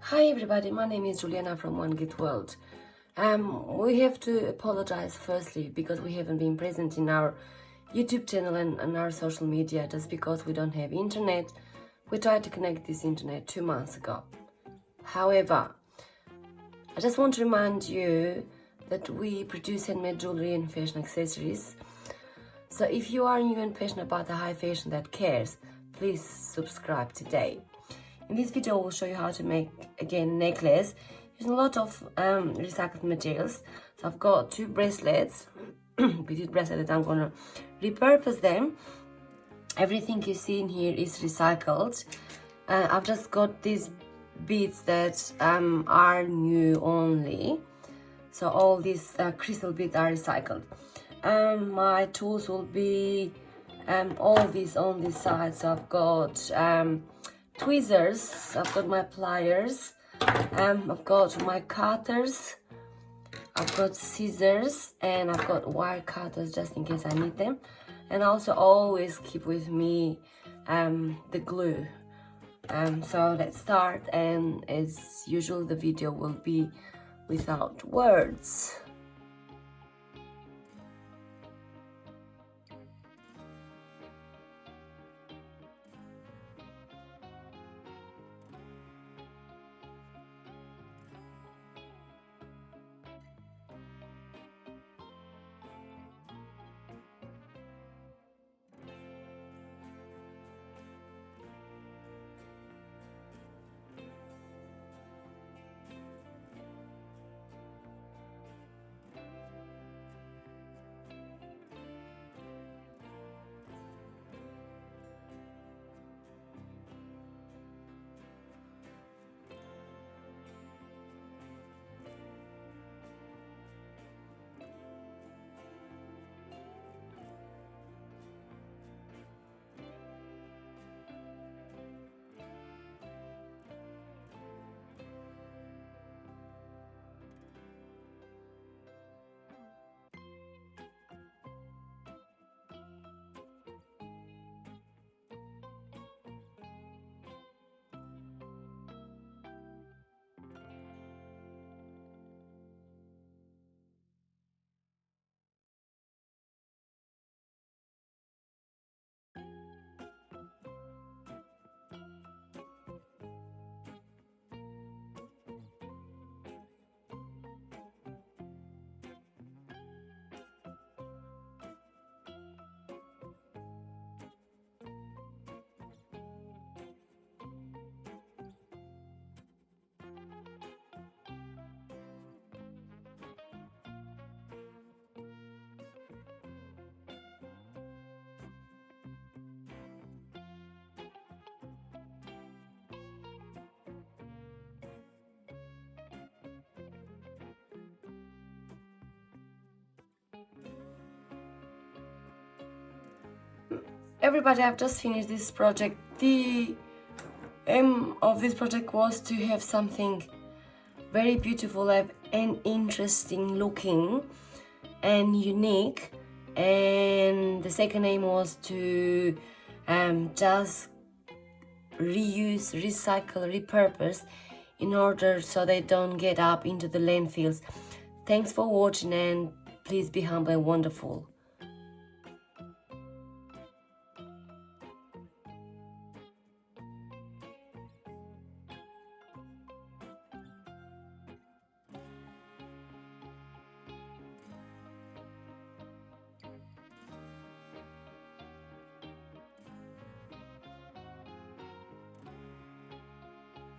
Hi everybody, my name is Juliana from One Gift World. We have to apologize firstly because we haven't been present in our YouTube channel and our social media just because we don't have internet. We tried to connect this internet 2 months ago. However, I just want to remind you that we produce handmade jewelry and fashion accessories. So if you are new and passionate about the high fashion that cares, please subscribe today. In this video, we'll show you how to make, again, necklace using a lot of recycled materials. So I've got 2 bracelets, beaded bracelets. I'm gonna repurpose them. Everything you see in here is recycled. I've just got these beads that are new only. So all these crystal beads are recycled. My tools will be all these on this side. So I've got tweezers, I've got my pliers, I've got my cutters, I've got scissors, and I've got wire cutters just in case I need them. And also always keep with me the glue. So let's start, and as usual the video will be without words. Everybody, I've just finished this project. The aim of this project was to have something very beautiful and interesting looking and unique, and the second aim was to just reuse, recycle, repurpose in order so they don't get up into the landfills. Thanks for watching, and please be humble and wonderful.